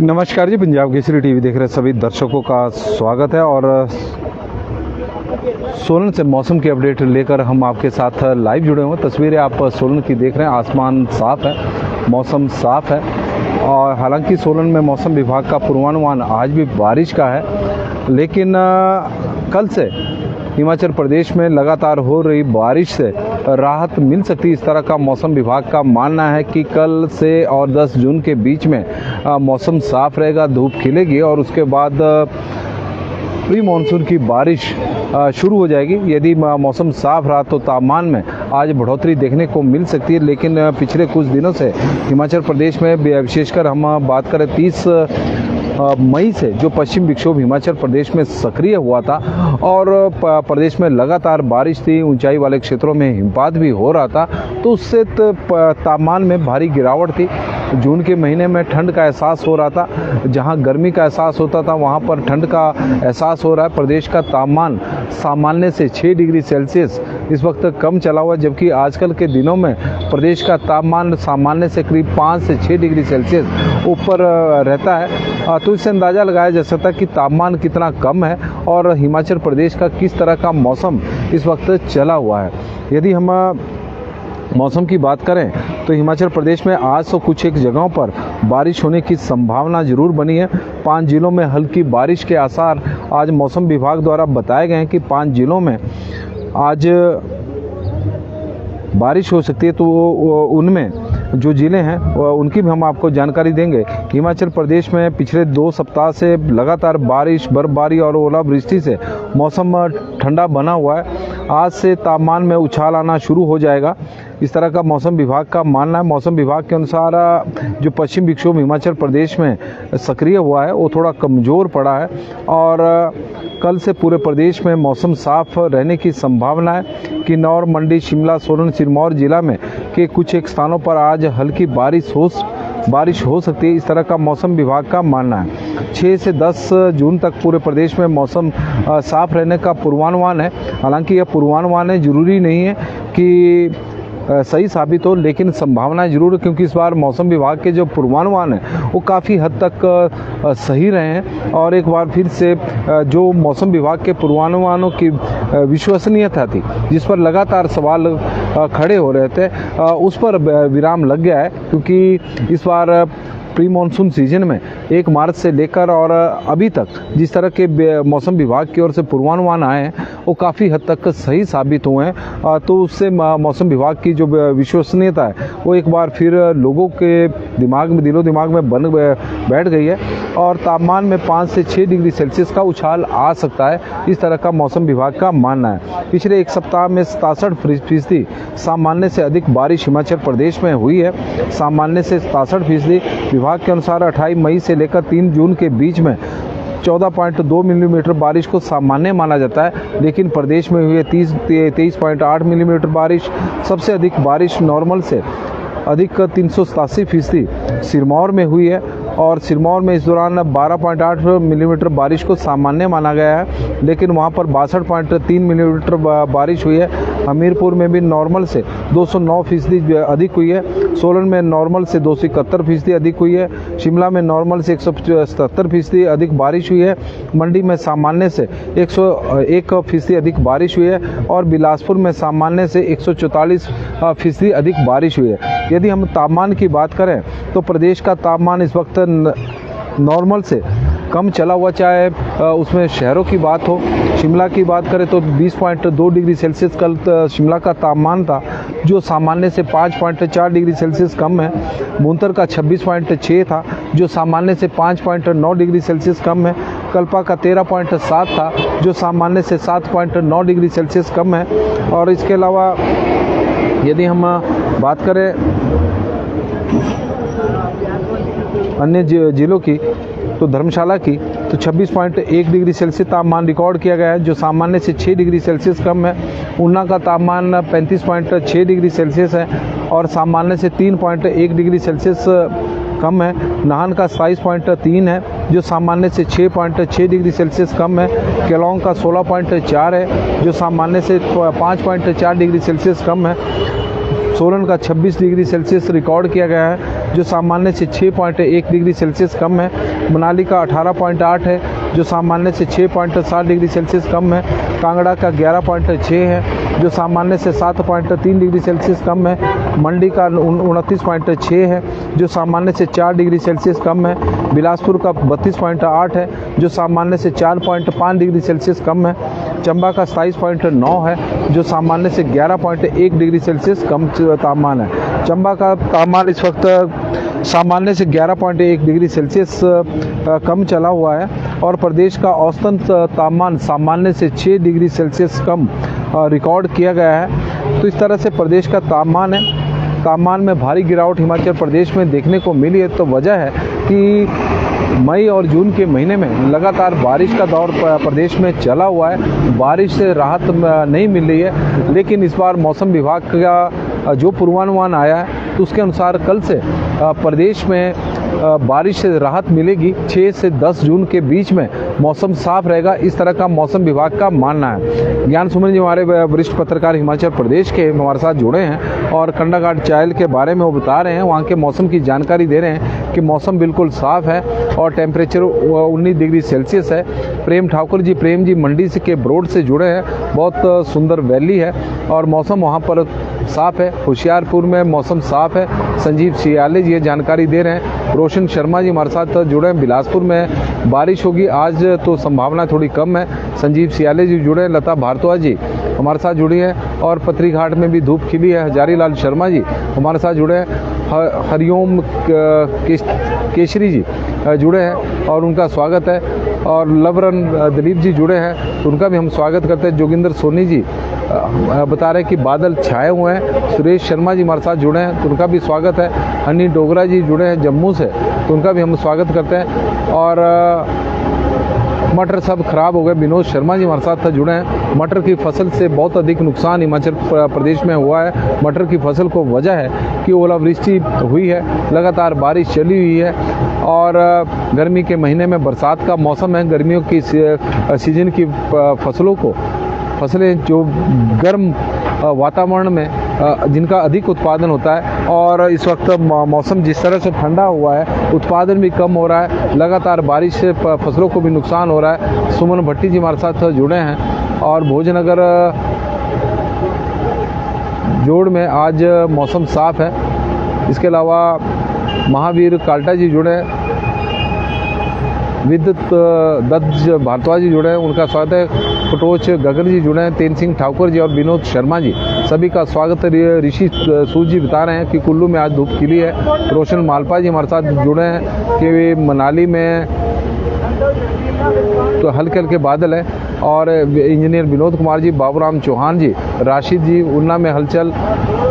नमस्कार जी, पंजाब केसरी टीवी देख रहे सभी दर्शकों का स्वागत है। और सोलन से मौसम की अपडेट लेकर हम आपके साथ लाइव जुड़े हुए हैं। तस्वीरें आप सोलन की देख रहे हैं। आसमान साफ है, मौसम साफ है। और हालांकि सोलन में मौसम विभाग का पूर्वानुमान आज भी बारिश का है, लेकिन कल से हिमाचल प्रदेश में लगातार हो रही बारिश से राहत मिल सकती है। इस तरह का मौसम विभाग का मानना है कि कल से और 10 जून के बीच में मौसम साफ रहेगा, धूप खिलेगी और उसके बाद प्री मानसून की बारिश शुरू हो जाएगी। यदि मौसम साफ रहा तो तापमान में आज बढ़ोतरी देखने को मिल सकती है। लेकिन पिछले कुछ दिनों से हिमाचल प्रदेश में विशेषकर हम बात करें 30 मई से जो पश्चिम विक्षोभ हिमाचल प्रदेश में सक्रिय हुआ था और प्रदेश में लगातार बारिश थी, ऊंचाई वाले क्षेत्रों में हिमपात भी हो रहा था, तो उससे तापमान में भारी गिरावट थी। जून के महीने में ठंड का एहसास हो रहा था, जहां गर्मी का एहसास होता था वहां पर ठंड का एहसास हो रहा है। प्रदेश का तापमान सामान्य से 6 डिग्री सेल्सियस इस वक्त कम चला हुआ है, जबकि आजकल के दिनों में प्रदेश का तापमान सामान्य से करीब 5 से 6 डिग्री सेल्सियस ऊपर रहता है। तो इससे अंदाज़ा लगाया जा सकता है कि तापमान कितना कम है और हिमाचल प्रदेश का किस तरह का मौसम इस वक्त चला हुआ है। यदि हम मौसम की बात करें तो हिमाचल प्रदेश में आज तो कुछ एक जगहों पर बारिश होने की संभावना जरूर बनी है। 5 जिलों में हल्की बारिश के आसार आज मौसम विभाग द्वारा बताए गए हैं कि 5 जिलों में आज बारिश हो सकती है। तो उनमें जो ज़िले हैं उनकी भी हम आपको जानकारी देंगे। हिमाचल प्रदेश में पिछले 2 सप्ताह से लगातार बारिश, बर्फबारी और ओलावृष्टि से मौसम ठंडा बना हुआ है। आज से तापमान में उछाल आना शुरू हो जाएगा, इस तरह का मौसम विभाग का मानना है। मौसम विभाग के अनुसार जो पश्चिम विक्षोभ हिमाचल प्रदेश में सक्रिय हुआ है वो थोड़ा कमज़ोर पड़ा है और कल से पूरे प्रदेश में मौसम साफ रहने की संभावना है। किन्नौर, मंडी, शिमला, सोलन, सिरमौर जिला में के कुछ एक स्थानों पर आज हल्की बारिश हो सकती है, इस तरह का मौसम विभाग का मानना है। 6 से 10 जून तक पूरे प्रदेश में मौसम साफ रहने का पूर्वानुमान है। हालांकि यह पूर्वानुमान है, जरूरी नहीं है कि सही साबित हो, लेकिन संभावना जरूर है, क्योंकि इस बार मौसम विभाग के जो पूर्वानुमान है वो काफ़ी हद तक सही रहे हैं। और एक बार फिर से जो मौसम विभाग के पूर्वानुमानों की विश्वसनीयता थी, जिस पर लगातार सवाल खड़े हो रहे थे, उस पर विराम लग गया है। क्योंकि इस बार प्री मानसून सीजन में 1 मार्च से लेकर और अभी तक जिस तरह के मौसम विभाग की ओर से पूर्वानुमान आए हैं वो काफ़ी हद तक सही साबित हुए हैं। तो उससे मौसम विभाग की जो विश्वसनीयता है वो एक बार फिर लोगों के दिलो दिमाग में बैठ गई है और तापमान में 5 से 6 डिग्री सेल्सियस का उछाल आ सकता है, इस तरह का मौसम विभाग का मानना है। पिछले 1 सप्ताह में 67% सामान्य से अधिक बारिश हिमाचल प्रदेश में हुई है। सामान्य से 67%। विभाग के अनुसार 28 मई से लेकर 3 जून के बीच में 14.2 मिलीमीटर बारिश को सामान्य माना जाता है, लेकिन प्रदेश में हुई 23.8 मिलीमीटर बारिश। सबसे अधिक बारिश नॉर्मल से अधिक 387% सिरमौर में हुई है और सिरमौर में इस दौरान 12.8 मिलीमीटर बारिश को सामान्य माना गया है, लेकिन वहां पर 62.3 मिलीमीटर बारिश हुई है। हमीरपुर में भी नॉर्मल से 209% अधिक हुई है। सोलन में नॉर्मल से 271% अधिक हुई है। शिमला में नॉर्मल से 177% अधिक बारिश हुई है। मंडी में सामान्य से 101% अधिक बारिश हुई है और बिलासपुर में सामान्य से 144% अधिक बारिश हुई है। यदि हम तापमान की बात करें तो प्रदेश का तापमान इस वक्त नॉर्मल से कम चला हुआ, चाहे उसमें शहरों की बात हो। शिमला की बात करें तो 20.2 डिग्री सेल्सियस कल शिमला का तापमान था, जो सामान्य से 5.4 डिग्री सेल्सियस कम है। मुंतर का 26.6 था, जो सामान्य से 5.9 डिग्री सेल्सियस कम है। कल्पा का 13.7 था, जो सामान्य से 7.9 डिग्री सेल्सियस कम है। और इसके अलावा यदि हम बात करें अन्य जिलों की तो धर्मशाला की तो 26.1 डिग्री सेल्सियस तापमान रिकॉर्ड किया गया है, जो सामान्य से 6 डिग्री सेल्सियस कम है। ऊना का तापमान 35.6 डिग्री सेल्सियस है और सामान्य से 3.1 डिग्री सेल्सियस कम है। नाहन का 27.3 है, जो सामान्य से 6.6 डिग्री सेल्सियस कम है। केलोंग का 16.4 है, जो सामान्य से 5.4 डिग्री सेल्सियस कम है। सोलन का 26 डिग्री सेल्सियस रिकॉर्ड किया गया है, जो सामान्य से 6.1 डिग्री सेल्सियस कम है। मनाली का 18.8 है जो सामान्य से 6.7 डिग्री सेल्सियस कम है। कांगड़ा का 11.6 है जो सामान्य से 7.3 डिग्री सेल्सियस कम है। मंडी का 29.6 है जो सामान्य से 4 डिग्री सेल्सियस कम है। बिलासपुर का 32.8 है जो सामान्य से 4.5 डिग्री सेल्सियस कम है। चंबा का 27.9 है जो सामान्य से 11.1 डिग्री सेल्सियस कम तापमान है। चंबा का तापमान इस वक्त सामान्य से 11.1 डिग्री सेल्सियस कम चला हुआ है और प्रदेश का औसतन तापमान सामान्य से 6 डिग्री सेल्सियस कम रिकॉर्ड किया गया है। तो इस तरह से प्रदेश का तापमान है। तापमान में भारी गिरावट हिमाचल प्रदेश में देखने को मिली है। तो वजह है कि मई और जून के महीने में लगातार बारिश का दौर प्रदेश में चला हुआ है। बारिश से राहत नहीं मिल रही है, लेकिन इस बार मौसम विभाग का जो पूर्वानुमान आया है तो उसके अनुसार कल से प्रदेश में बारिश से राहत मिलेगी। 6 से 10 जून के बीच में मौसम साफ रहेगा, इस तरह का मौसम विभाग का मानना है। ज्ञान सुमन जी हमारे वरिष्ठ पत्रकार हिमाचल प्रदेश के हमारे साथ जुड़े हैं और कंडाघाट चायल के बारे में वो बता रहे हैं, वहाँ के मौसम की जानकारी दे रहे हैं कि मौसम बिल्कुल साफ है और टेम्परेचर 19 डिग्री सेल्सियस है। प्रेम ठाकुर जी, प्रेम जी मंडी से के ब्रोड से जुड़े हैं। बहुत सुंदर वैली है और मौसम वहाँ पर साफ है। होशियारपुर में मौसम साफ है। संजीव सियाले जी ये जानकारी दे रहे हैं। रोशन शर्मा जी हमारे साथ जुड़े हैं। बिलासपुर में बारिश होगी आज, तो संभावना थोड़ी कम है। संजीव सियाले जी जुड़े हैं। लता भारद्वाज जी हमारे साथ जुड़ी है और पथरी घाट में भी धूप खिली है। हजारी लाल शर्मा जी हमारे साथ जुड़े हैं। हरिओम केशरी जी जुड़े हैं और उनका स्वागत है। और लवरन दिलीप जी जुड़े हैं तो उनका भी हम स्वागत करते हैं। जोगिंदर सोनी जी बता रहे हैं कि बादल छाए हुए हैं। सुरेश शर्मा जी हमारे साथ जुड़े हैं तो उनका भी स्वागत है। हनी डोगरा जी जुड़े हैं जम्मू से तो उनका भी हम स्वागत करते हैं। और मटर सब खराब हो गए, विनोद शर्मा जी हमारे साथ जुड़े हैं। मटर की फसल से बहुत अधिक नुकसान हिमाचल प्रदेश में हुआ है। मटर की फसल को वजह है कि ओलावृष्टि हुई है, लगातार बारिश चली हुई है और गर्मी के महीने में बरसात का मौसम है। गर्मियों की सीजन की फसलें जो गर्म वातावरण में जिनका अधिक उत्पादन होता है और इस वक्त मौसम जिस तरह से ठंडा हुआ है, उत्पादन भी कम हो रहा है। लगातार बारिश से फसलों को भी नुकसान हो रहा है। सुमन भट्टी जी हमारे साथ जुड़े हैं और भोजनगर जोड़ में आज मौसम साफ है। इसके अलावा महावीर काल्टा जी जुड़े हैं। विद्युत दत्त भारद्वाज जी जुड़े हैं, उनका स्वागत है। फटोच गगन जी जुड़े हैं। तेन सिंह ठाकुर जी और विनोद शर्मा जी सभी का स्वागत है। ऋषि सूद जी बता रहे हैं कि कुल्लू में आज धूप खिली है। रोशन मालपा जी हमारे साथ जुड़े हैं कि मनाली में तो हल्के हल्के बादल है। और इंजीनियर विनोद कुमार जी, बाबूराम चौहान जी, राशिद जी उन्ना में हलचल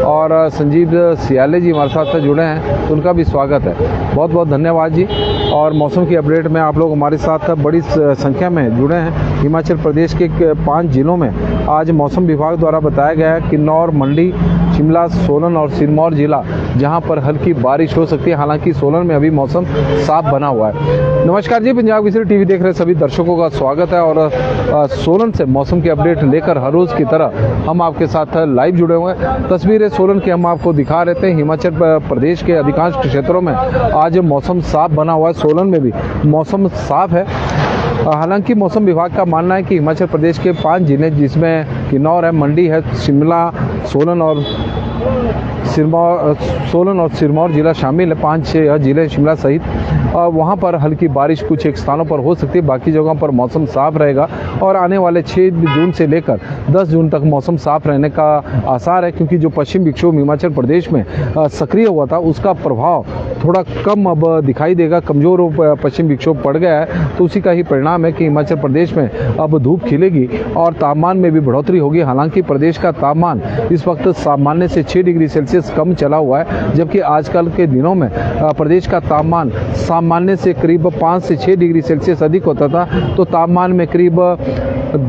और संजीव सियाले जी हमारे साथ जुड़े हैं तो उनका भी स्वागत है। बहुत बहुत धन्यवाद जी। और मौसम की अपडेट में आप लोग हमारे साथ बड़ी संख्या में जुड़े हैं। हिमाचल प्रदेश के 5 जिलों में आज मौसम विभाग द्वारा बताया गया है किन्नौर, मंडी, शिमला, सोलन और सिरमौर जिला जहां पर हल्की बारिश हो सकती है। हालांकि सोलन में अभी मौसम साफ बना हुआ है। नमस्कार जी, पंजाब केसरी टीवी देख रहे सभी दर्शकों का स्वागत है और सोलन से मौसम की अपडेट लेकर हर रोज की तरह हम आपके साथ लाइव जुड़े हुए हैं। तस्वीरें सोलन की हम आपको दिखा रहे थे। हिमाचल प्रदेश के अधिकांश क्षेत्रों में आज मौसम साफ बना हुआ है। सोलन में भी मौसम साफ है। हालांकि मौसम विभाग का मानना है कि हिमाचल प्रदेश के 5 जिले जिसमें किन्नौर है, मंडी है, शिमला, सोलन और सिरमौर जिला शामिल है। 5-6 जिले शिमला सहित वहाँ पर हल्की बारिश कुछ एक स्थानों पर हो सकती है। बाकी जगहों पर मौसम साफ रहेगा और आने वाले 6 जून से लेकर 10 जून तक मौसम साफ रहने का आसार है, क्योंकि जो पश्चिम विक्षोभ हिमाचल प्रदेश में सक्रिय हुआ था उसका प्रभाव थोड़ा कम अब दिखाई देगा। कमज़ोर पश्चिम विक्षोभ पड़ गया है तो उसी का ही परिणाम है कि हिमाचल प्रदेश में अब धूप खिलेगी और तापमान में भी बढ़ोतरी होगी। हालांकि प्रदेश का तापमान इस वक्त सामान्य से 6 डिग्री सेल्सियस कम चला हुआ है, जबकि आजकल के दिनों में प्रदेश का तापमान सामान्य से करीब 5 से 6 डिग्री सेल्सियस अधिक होता था। तो तापमान में करीब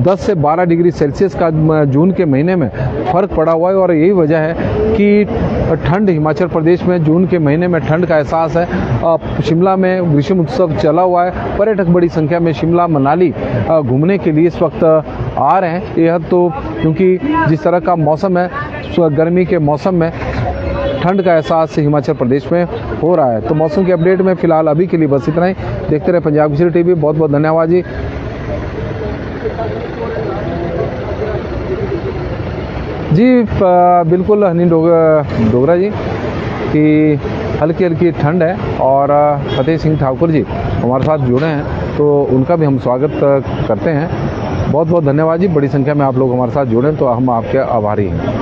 10 से 12 डिग्री सेल्सियस का जून के महीने में फर्क पड़ा हुआ है और यही वजह है कि ठंड हिमाचल प्रदेश में जून के महीने में ठंड का एहसास है। शिमला में ग्रीष्म उत्सव चला हुआ है। पर्यटक बड़ी संख्या में शिमला मनाली घूमने के लिए इस वक्त आ रहे हैं। यह तो क्योंकि जिस तरह का मौसम है, गर्मी के मौसम में ठंड का एहसास हिमाचल प्रदेश में हो रहा है। तो मौसम की अपडेट में फिलहाल अभी के लिए बस इतना ही। देखते रहे पंजाब केसरी टीवी। बहुत बहुत धन्यवाद जी। जी बिल्कुल हनी डोगरा जी कि हल्की हल्की ठंड है और फतेह सिंह ठाकुर जी हमारे साथ जुड़े हैं, तो उनका भी हम स्वागत करते हैं। बहुत बहुत धन्यवाद जी। बड़ी संख्या में आप लोग हमारे साथ जुड़े, तो हम आपके आभारी हैं।